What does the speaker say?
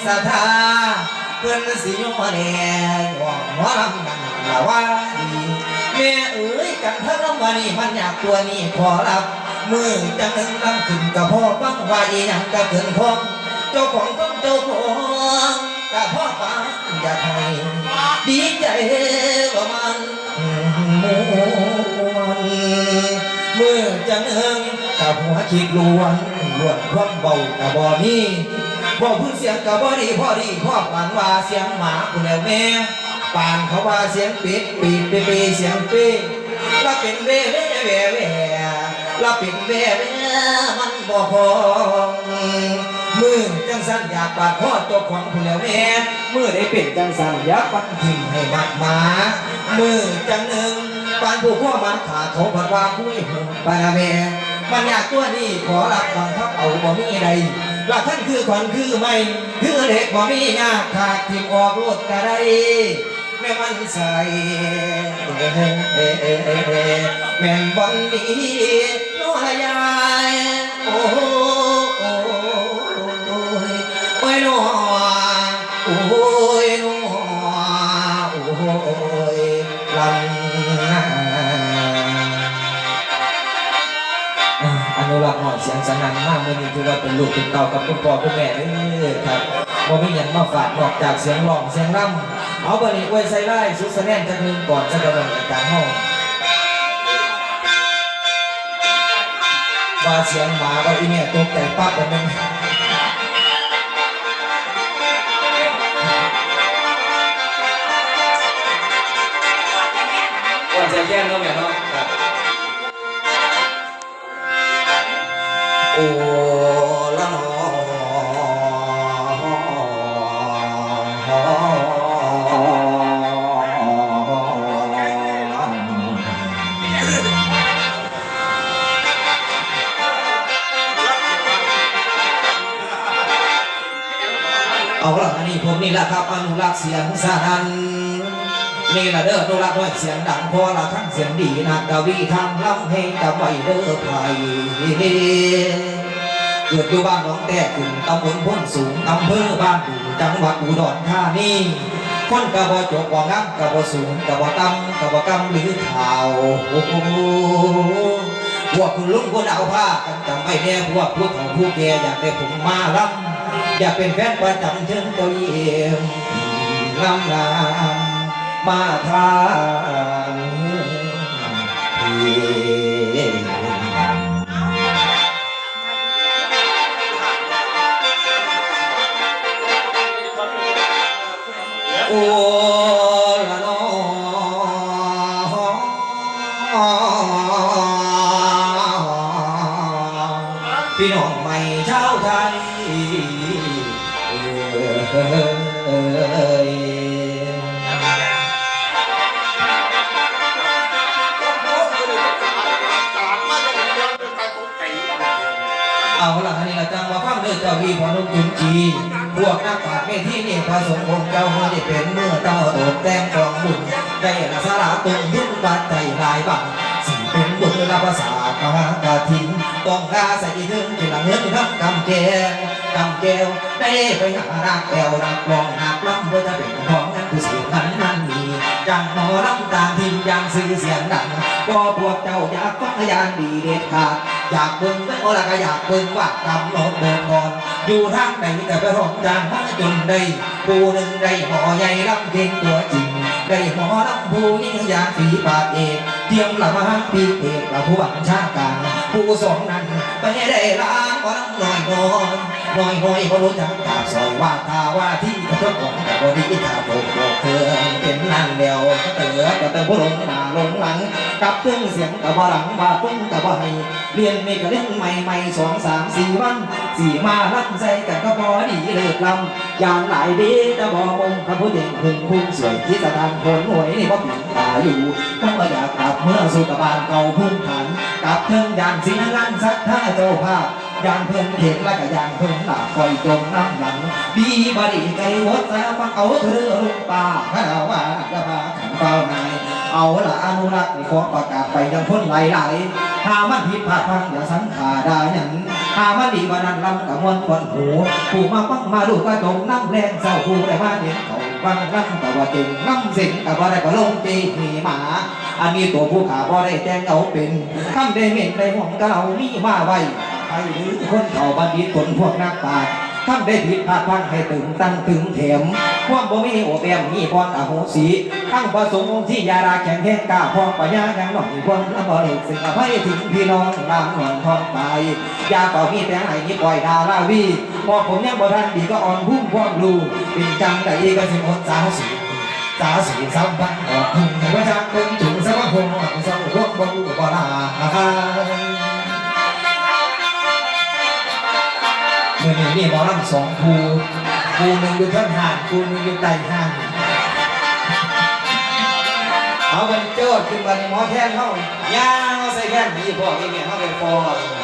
ศรัทธาเพื่อนสิยมาแน่ย่องหัวลำนั่นละว่าดีแม่เอ๋ยกันทั้งลำวันนี้มันอยากตัวนี้ขอรับมือจังหนึ่งลำขึ้นกับพ่อฟังว่าอีหยังก็เกินพองเจ้าของต้องเจ้าของกับพ่อป้าอยากให้ดีใจว่ามันมวนมือจังหนึ่งกับหัวคิดล้วนความเบากับบ่มีบ่พื้นเสียงกับบ่ดีพ่อปานว่าเสียงหมาผู้แล้วแม่ปานเขาว่าเสียงปิดปีดเปเสียงปีละเป็นเว่ละเป็นเว่มันบ่พอมือจังสันอยากปาดคอตัวของผู้แล้วแม่มือได้เป็นจังสันอยากปันถิ่มให้มากมามือจังหนึ่งปานผู้ข้อมันขาเขาผัดว่าคุยหุ่นปานาแม่มันอยากตัวนี้ขอรับบังคับเอาบ่มีใดว่าท่านคือขวัญคือไม่คือเด็กบ่มียากขาดทิมออกรถกระไดแม่มันใส่แม่นบอนดีน้อยยายโอ้ยน้อโอ้ยน้อโอ้ยลำอนุรักษ์หน่อยเสียงสนั่นมากเมื่อนี้ถือว่าเป็นลูกเป็นเต่ากับคุณพ่อคุณแม่เลยครับบ่มีอย่างมาฝากนอกจากเสียงร้องเสียงร่ำเอาบริไว้ใส่ไล่สุดแสดงจากหนึ่งก่อนจะกำลังการห้องว่าเสียงหมาว่าอีเนี่ยตกใจปั๊บแบบนึงก่อนจะแย่งแล้วแม่เนาะโอ้ละนอเอาละอันนี้ผมนี่แหละครับอนุรักษ์เสียงสนั่นนี่ละเด้ออนุรักษ์ด้วยเสียงดังพอละทั้งเสียงดีนักกวีทำลำเพลงกับไว้เด้อไผ่เกิดอยู่บ้านหนองแต่ขึ้นตำบลพ้นสูงอำเภอบ้านดูจังหวัดอุดรธานีคนกะบ่จบบ่งามกะบ่สูงกะบ่ต่ำกะบ่กำหรือเท้าโอ้โหพวกคุณลุงคนเอาผ้ากันจำไม่แน่พวกผู้เฒ่าผู้แก่อยากได้ผมมาลำอยากเป็นแฟนประจำเชิญเจ้าเยี่ยมลำมาทางโอ้ละน้อพี่น้องใหม่ชาวไทยเอาละนี่ละจังว่าฟังเด้อเจ้าพี่พอนุ่มจุนจีพวกนักปราชญ์เมธีนี่พระสงฆ์องค์เจ้าเขาได้เป็นเมื่อเจ้าตกแต่งกองบุญได้ละสาระตรงยุ่งบาดใจลายบังสิ่งเป็นบุญละภาษามหากาถินต้องกาใส่ถึงที่ละเงินทำกำแก้วได้ไปหานักแอวนักลองนักล้ำเพื่อจะเป็นของนั้นผู้เสียขันมันมีจังหมอลำต่างถิ่นยังซื้อเสียงดังก็พวกเจ้าอยากฟังยานดีเด็ดขาดอยากเบิ่งไม่โอละก็อยากเบิ่งว่ากำหนดเบิ่งก่อนอยู่ทางไหนแต่ไปร้องจางมาจนได้ผู้หนึ่งได้หมอใหญ่ลำเก่งตัวจริงได้หมอลำผู้ยิ่งยาฝีปากเอกเทียมละมาปีเอกละผู้บังชาการผู้สองนั้นไปได้ล้างหมอลำน้อยบ่รู้จักกาบซอยว่าทาว่าที่กระทบของกับบดีทาโปกเครื่องเป็นนั่งเดียวก็เตือผู้ลงมาลงหลังกับเครื่องเสียงกับบ่หลังว่าตุ้งกับบ่ให้เรียนไม่ก็เล่นใหม่2 3 4 วัน4มาลับใจกันก็พอดีเลิกลำอย่างหลายดีจะบ่มงกับผู้เด็กพุ่งสวยที่สถานคนหวยนี่บ่ผิดตาอยู่ต้องมาอยากกลับเมื่อสู่กับบ้านเก่าพุ่งขันกับเครื่องยานสีนั่งสักท่าเจ้าภาพยานเพิ่นเห็นและก็ยานเพิ่นหลับคอยจมน้ำหลังดีบดีใจวัดแต่ฟังเอาเธอลุงป่าพระว่าจะพาขันเฝ้านายเอาละอนุรักษ์ในของประกาศไปยังพ้นไหลถ้ามันผิดพลาดพังอย่าสันขาดาอย่าง หามาดีวันนั้นลำกับมวนควันหูผู้มาฟังมาดูก็จมน้ำแรงเศร้าผู้ได้มาเห็นเขาฟังน้ำกับว่าจริงน้ำสิงกับว่าได้ก็ลงจีหีหมาอันนี้ตัวผู้ขาบ่ได้แจ้งเอาเป็นคำได้เห็นได้ห่วงก็เอามีมาไว้ไปหรือคนเขาบัณฑิตคนพวกนักปราชญ์ทำได้ผิดพลาดพังให้ตึงตั้งตึงเถมความบ่มีโอแอมมีพรอโหสีตั้งประสงค์ที่ยาราแข็งแห้งกล้าพอปัญญายังหน่อยความละบ่เลิกสิ่งอภัยถึงพี่น้องลำหนอนทองตายยาเป่ามีแต่ให้มีปล่อยดาราวีพอผมยังบ่ทันดีก็อ่อนพุ่งความรู้เป็นจังได้ก็สิหมดสาวสีสาวสีสาวบ้านออกพุ่งให้ว่าจักเป็นจุงสะบังพงสาวพวกบ่รู้บ่ลาเมื่อนี้หมอลำสองภูหนึ่งอยู่ข้างห่างภูหนึ่งอยู่ใต้ห่างเอาเป็นโจทย์ขึ้นมาในหมอแทนเขายาวใส่แค่นี้พวกนี้เขาไปฟอ